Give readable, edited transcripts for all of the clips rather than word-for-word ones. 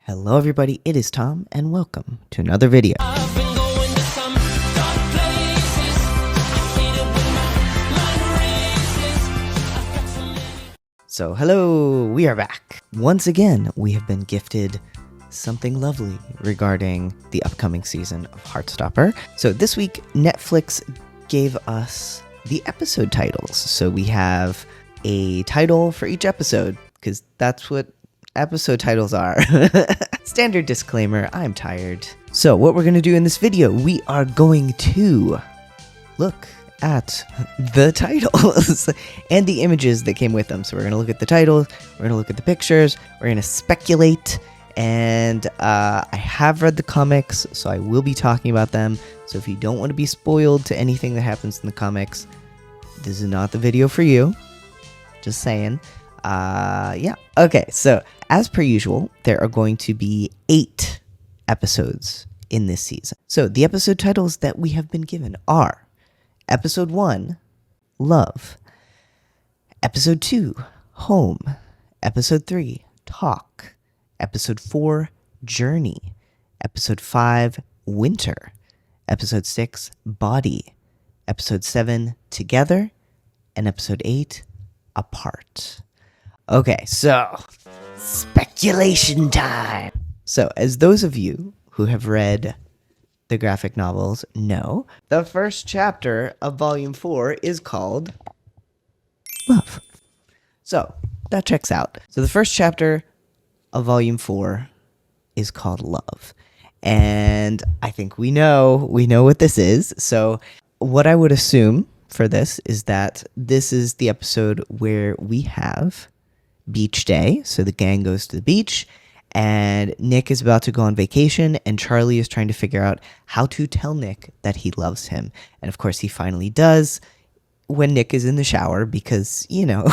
Hello everybody, it is Tom, and welcome to another video. So hello, we are back. Once again, we have been gifted something lovely regarding the upcoming season of Heartstopper. So this week, Netflix gave us the episode titles. So we have a title for each episode, because that's what episode titles are. Standard disclaimer, I'm tired. So what we're going to do in this video, we are going to look at the titles and the images that came with them. So we're going to look at the titles, we're going to look at the pictures, we're going to speculate, and I have read the comics, so I will be talking about them. So if you don't want to be spoiled to anything that happens in the comics, this is not the video for you. Just saying. Yeah. Okay, so as per usual, there are going to be 8 episodes in this season. So the episode titles that we have been given are Episode 1, Love. Episode 2, Home. Episode 3, Talk. Episode 4, Journey. Episode 5, Winter. Episode 6, Body. Episode 7, Together. And Episode 8, Apart. Okay, so speculation time. So as those of you who have read the graphic novels know, the first chapter of Volume 4 is called Love. So that checks out. So the first chapter of Volume 4 is called Love. And I think we know what this is. So what I would assume for this is that this is the episode where we have beach day. So the gang goes to the beach, and Nick is about to go on vacation, and Charlie is trying to figure out how to tell Nick that he loves him. And of course he finally does when Nick is in the shower, because, you know,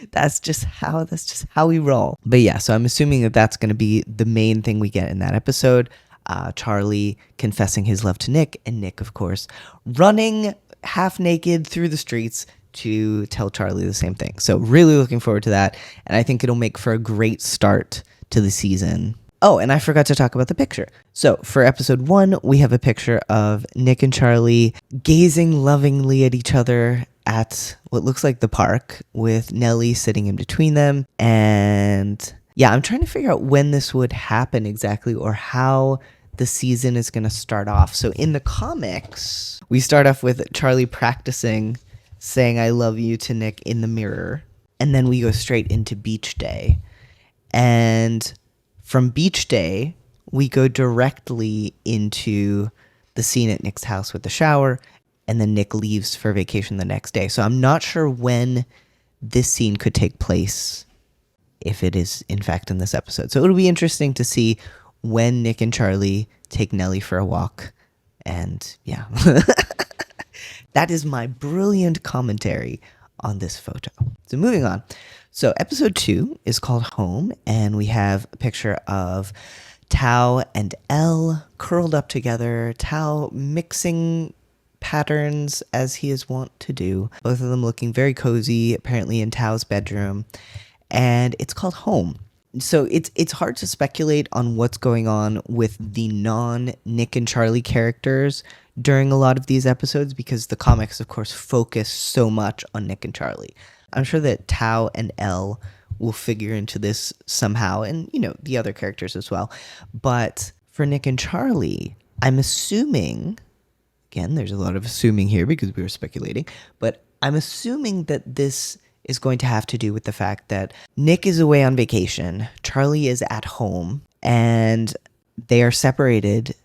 that's just how we roll. But yeah, so I'm assuming that that's going to be the main thing we get in that episode. Charlie confessing his love to Nick, and Nick, of course, running half naked through the streets to tell Charlie the same thing. So really looking forward to that, and I think it'll make for a great start to the season. Oh, and I forgot to talk about the picture. So for episode 1, we have a picture of Nick and Charlie gazing lovingly at each other at what looks like the park, with Nellie sitting in between them. And yeah, I'm trying to figure out when this would happen exactly, or how the season is going to start off. So in the comics, we start off with Charlie practicing saying I love you to Nick in the mirror, and then we go straight into beach day. And from beach day, we go directly into the scene at Nick's house with the shower, and then Nick leaves for vacation the next day. So I'm not sure when this scene could take place, if it is in fact in this episode. So it'll be interesting to see when Nick and Charlie take Nellie for a walk. And yeah, that is my brilliant commentary on this photo. So moving on. So episode 2 is called Home, and we have a picture of Tao and Elle curled up together, Tao mixing patterns as he is wont to do, both of them looking very cozy, apparently in Tao's bedroom, and it's called Home. So it's hard to speculate on what's going on with the non-Nick and Charlie characters during a lot of these episodes, because the comics, of course, focus so much on Nick and Charlie. I'm sure that Tao and Elle will figure into this somehow, and, you know, the other characters as well. But for Nick and Charlie, I'm assuming, again, there's a lot of assuming here because we were speculating, but I'm assuming that this is going to have to do with the fact that Nick is away on vacation, Charlie is at home, and they are separated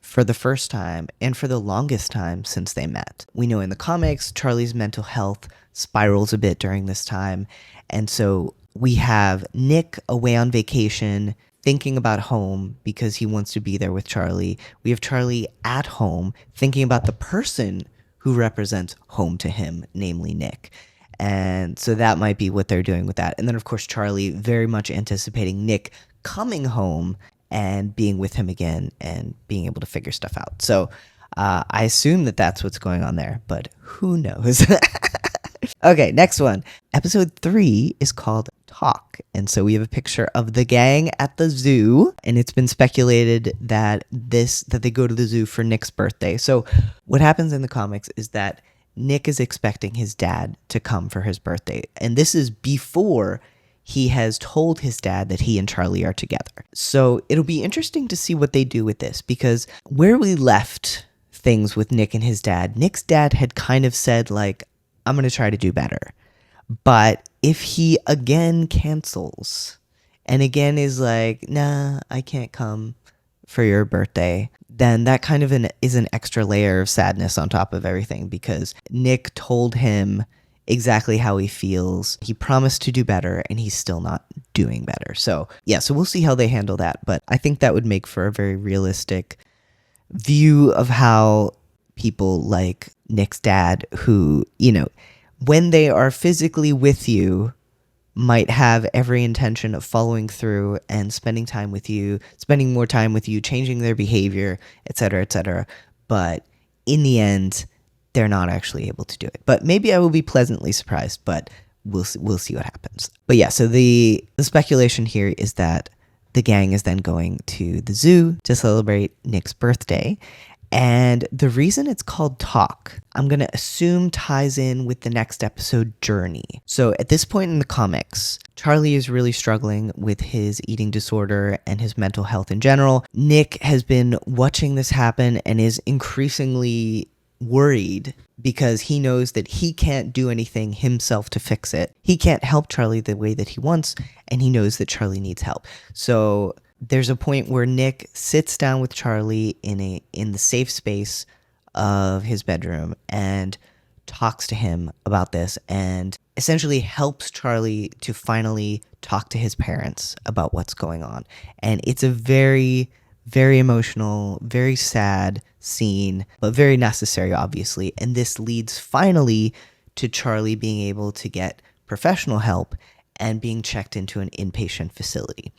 for the first time and for the longest time since they met. We know in the comics, Charlie's mental health spirals a bit during this time, and so we have Nick away on vacation thinking about home because he wants to be there with Charlie. We have Charlie at home thinking about the person who represents home to him, namely Nick. And so that might be what they're doing with that. And then, of course, Charlie very much anticipating Nick coming home and being with him again and being able to figure stuff out. So I assume that that's what's going on there, but who knows? Okay, next one. Episode 3 is called Talk. And so we have a picture of the gang at the zoo, and it's been speculated that they go to the zoo for Nick's birthday. So what happens in the comics is that Nick is expecting his dad to come for his birthday. And this is before he has told his dad that he and Charlie are together. So it'll be interesting to see what they do with this, because where we left things with Nick and his dad, Nick's dad had kind of said, like, I'm going to try to do better. But if he again cancels and again is like, nah, I can't come for your birthday, then that kind of is an extra layer of sadness on top of everything, because Nick told him exactly how he feels. He promised to do better, and he's still not doing better. So yeah, so we'll see how they handle that. But I think that would make for a very realistic view of how people like Nick's dad, who, you know, when they are physically with you, might have every intention of following through and spending time with you, spending more time with you, changing their behavior, etc., etc. But in the end, they're not actually able to do it. But maybe I will be pleasantly surprised, but we'll see what happens. But yeah, so the speculation here is that the gang is then going to the zoo to celebrate Nick's birthday. And the reason it's called Talk, I'm going to assume ties in with the next episode, Journey. So at this point in the comics, Charlie is really struggling with his eating disorder and his mental health in general. Nick has been watching this happen and is increasingly worried because he knows that he can't do anything himself to fix it. He can't help Charlie the way that he wants, and he knows that Charlie needs help. So there's a point where Nick sits down with Charlie in the safe space of his bedroom and talks to him about this, and essentially helps Charlie to finally talk to his parents about what's going on. And it's a very, very emotional, very sad scene, but very necessary, obviously. And this leads finally to Charlie being able to get professional help and being checked into an inpatient facility.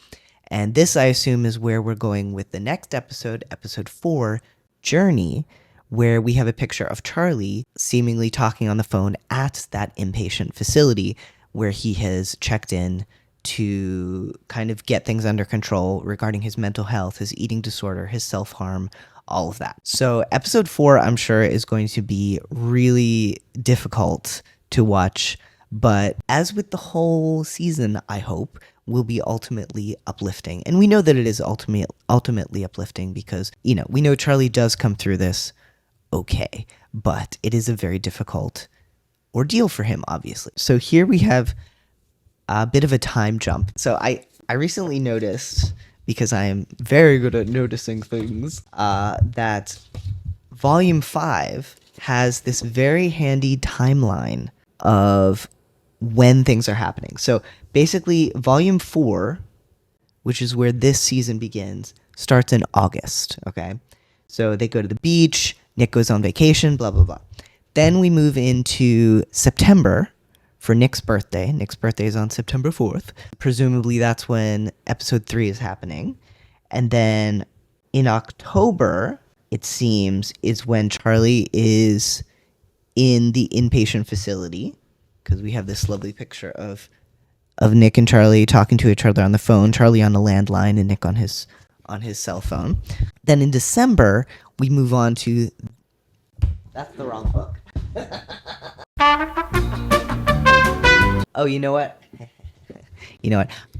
And this, I assume, is where we're going with the next episode, episode 4, Journey, where we have a picture of Charlie seemingly talking on the phone at that inpatient facility where he has checked in to kind of get things under control regarding his mental health, his eating disorder, his self-harm, all of that. So episode 4, I'm sure, is going to be really difficult to watch, but as with the whole season, I hope, will be ultimately uplifting. And we know that it is ultimately uplifting because, you know, we know Charlie does come through this okay, but it is a very difficult ordeal for him, obviously. So here we have a bit of a time jump. So I recently noticed, because I am very good at noticing things, that Volume 5 has this very handy timeline of when things are happening. So basically, Volume 4, which is where this season begins, starts in August, okay? So they go to the beach, Nick goes on vacation, blah, blah, blah. Then we move into September for Nick's birthday. Nick's birthday is on September 4th. Presumably that's when episode 3 is happening. And then in October, it seems, is when Charlie is in the inpatient facility, because we have this lovely picture of Nick and Charlie talking to each other on the phone, Charlie on the landline and Nick on his cell phone. Then in December, we move on to... That's the wrong book. Oh, you know what?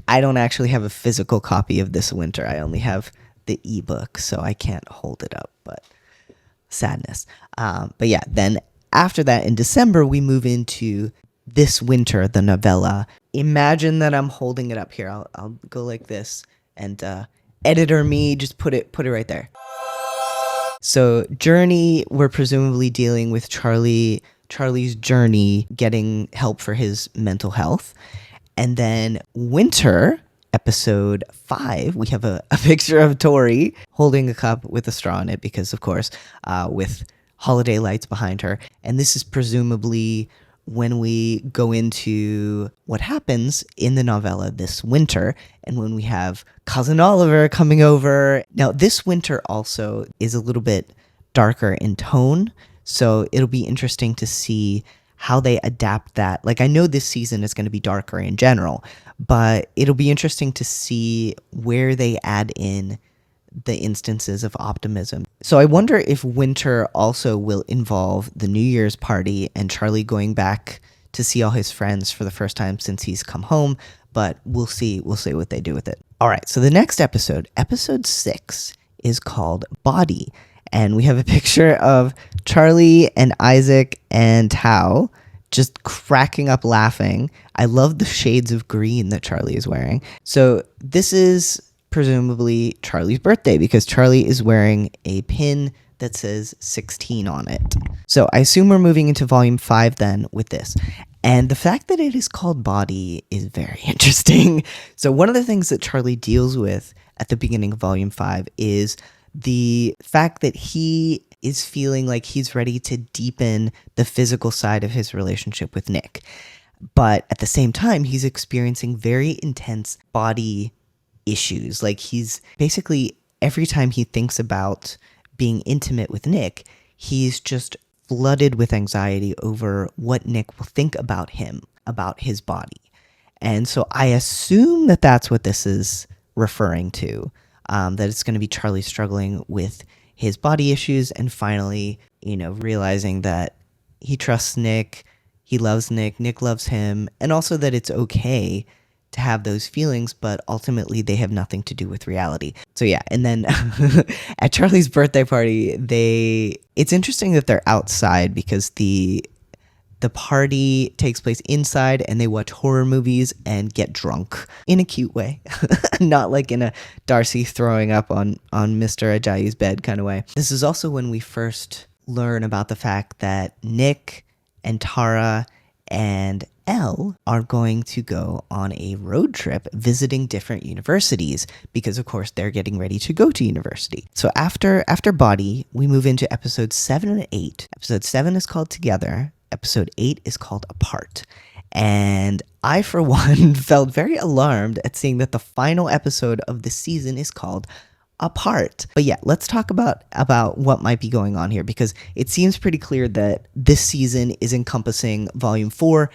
I don't actually have a physical copy of This Winter. I only have the ebook, so I can't hold it up, but sadness. But yeah, then after that, in December, we move into This Winter, the novella. Imagine that I'm holding it up here. I'll go like this, and editor me, just put it right there. So Journey, we're presumably dealing with Charlie's journey, getting help for his mental health. And then Winter, episode 5, we have a picture of Tori holding a cup with a straw in it, because of course, with holiday lights behind her. And this is presumably when we go into what happens in the novella This Winter, and when we have Cousin Oliver coming over. Now, This Winter also is a little bit darker in tone, so it'll be interesting to see how they adapt that. Like, I know this season is going to be darker in general, but it'll be interesting to see where they add in the instances of optimism. So I wonder if winter also will involve the New Year's party and Charlie going back to see all his friends for the first time since he's come home, but we'll see what they do with it. All right, so the next episode 6, is called Body, and we have a picture of Charlie and Isaac and Tao just cracking up laughing. I love the shades of green that Charlie is wearing. So this is presumably Charlie's birthday because Charlie is wearing a pin that says 16 on it. So I assume we're moving into volume 5 then with this. And the fact that it is called Body is very interesting. So one of the things that Charlie deals with at the beginning of volume 5 is the fact that he is feeling like he's ready to deepen the physical side of his relationship with Nick. But at the same time, he's experiencing very intense body issues. Like, he's basically, every time he thinks about being intimate with Nick, he's just flooded with anxiety over what Nick will think about him, about his body. And so I assume that that's what this is referring to, that it's going to be Charlie struggling with his body issues and finally, realizing that he trusts Nick, he loves Nick, Nick loves him, and also that it's okay to have those feelings, but ultimately they have nothing to do with reality. So yeah, and then at Charlie's birthday party, it's interesting that they're outside because the party takes place inside and they watch horror movies and get drunk in a cute way. Not like in a Darcy throwing up on Mr. Ajayi's bed kind of way. This is also when we first learn about the fact that Nick and Tara and Elle are going to go on a road trip visiting different universities because, of course, they're getting ready to go to university. So after Body, we move into episodes 7 and 8. Episode 7 is called Together. Episode 8 is called Apart. And I, for one, felt very alarmed at seeing that the final episode of the season is called Apart. But yeah, let's talk about what might be going on here because it seems pretty clear that this season is encompassing Volume 4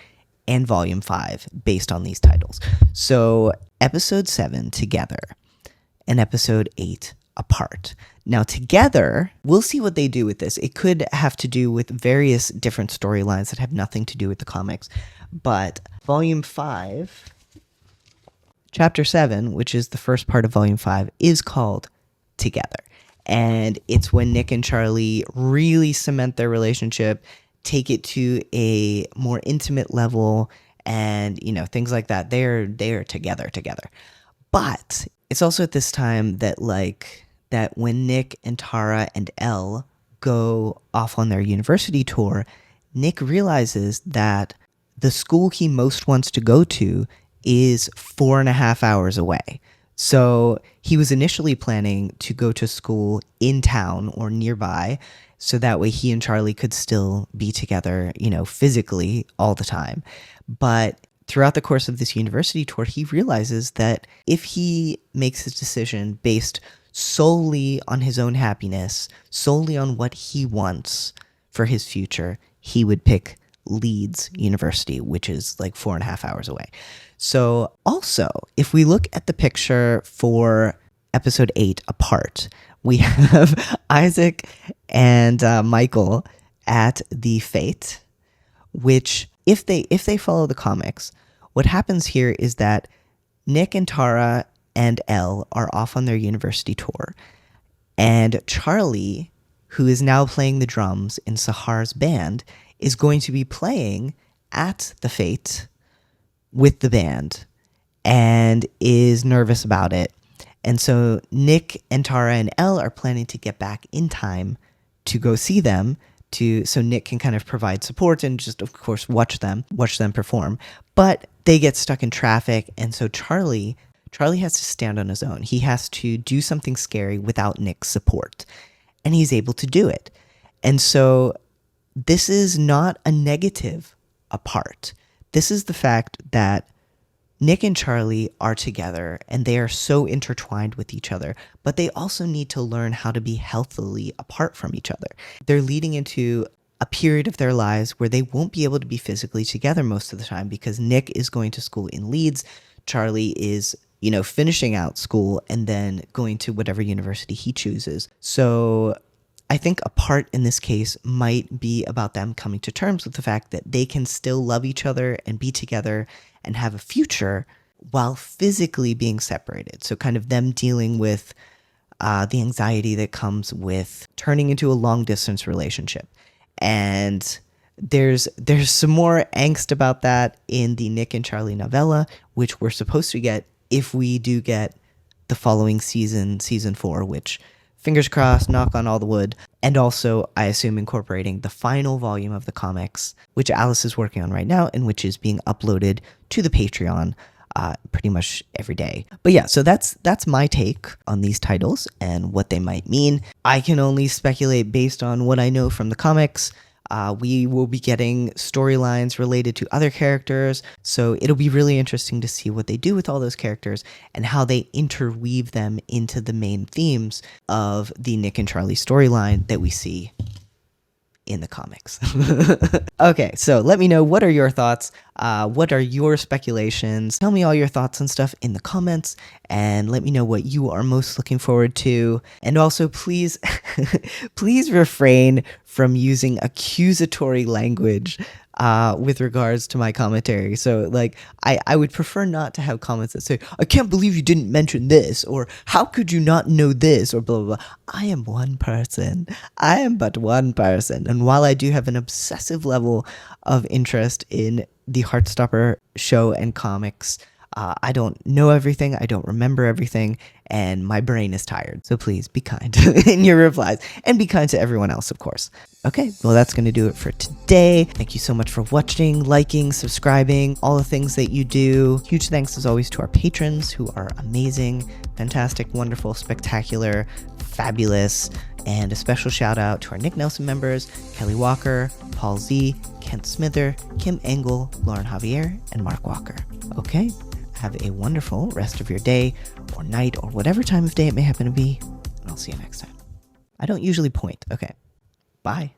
and Volume 5 based on these titles. So episode 7, Together, and episode 8, Apart. Now, Together, we'll see what they do with this. It could have to do with various different storylines that have nothing to do with the comics. But Volume 5, Chapter 7, which is the first part of Volume 5, is called Together. And it's when Nick and Charlie really cement their relationship, take it to a more intimate level, and, things like that. They're together. But it's also at this time that, that when Nick and Tara and Elle go off on their university tour, Nick realizes that the school he most wants to go to is 4.5 hours away. So he was initially planning to go to school in town or nearby, so that way he and Charlie could still be together, physically all the time. But throughout the course of this university tour, he realizes that if he makes his decision based solely on his own happiness, solely on what he wants for his future, he would pick Leeds University, which is 4.5 hours away. So also, if we look at the picture for episode 8, Apart, we have Isaac and Michael at the Fete, which if they follow the comics, what happens here is that Nick and Tara and Elle are off on their university tour, and Charlie, who is now playing the drums in Sahar's band, is going to be playing at the Fete with the band and is nervous about it. And so Nick and Tara and Elle are planning to get back in time to go see them, so Nick can kind of provide support and just, of course, watch them perform. But they get stuck in traffic, and so Charlie has to stand on his own. He has to do something scary without Nick's support, and he's able to do it. And so this is not a negative Apart. This is the fact that Nick and Charlie are together and they are so intertwined with each other, but they also need to learn how to be healthily apart from each other. They're leading into a period of their lives where they won't be able to be physically together most of the time because Nick is going to school in Leeds. Charlie is, finishing out school and then going to whatever university he chooses. So I think a part in this case might be about them coming to terms with the fact that they can still love each other and be together and have a future while physically being separated. So kind of them dealing with the anxiety that comes with turning into a long distance relationship. And there's some more angst about that in the Nick and Charlie novella, which we're supposed to get if we do get the following season 4, which, fingers crossed, knock on all the wood, and also, I assume, incorporating the final volume of the comics, which Alice is working on right now, and which is being uploaded to the Patreon pretty much every day. But yeah, so that's my take on these titles and what they might mean. I can only speculate based on what I know from the comics. We will be getting storylines related to other characters, so it'll be really interesting to see what they do with all those characters and how they interweave them into the main themes of the Nick and Charlie storyline that we see in the comics. Okay, so let me know, what are your thoughts? What are your speculations? Tell me all your thoughts and stuff in the comments, and let me know what you are most looking forward to. And also, please, please refrain from using accusatory language with regards to my commentary. So, like, I would prefer not to have comments that say, I can't believe you didn't mention this, or how could you not know this, or blah, blah, blah. I am one person. I am but one person. And while I do have an obsessive level of interest in the Heartstopper show and comics, I don't know everything, I don't remember everything, and my brain is tired. So please be kind in your replies, and be kind to everyone else, of course. Okay, well, that's going to do it for today. Thank you so much for watching, liking, subscribing, all the things that you do. Huge thanks, as always, to our patrons, who are amazing, fantastic, wonderful, spectacular, fabulous, and a special shout out to our Nick Nelson members, Kelly Walker, Paul Z, Kent Smither, Kim Engel, Lauren Javier, and Mark Walker. Okay, have a wonderful rest of your day or night or whatever time of day it may happen to be, and I'll see you next time. I don't usually point. Okay, bye.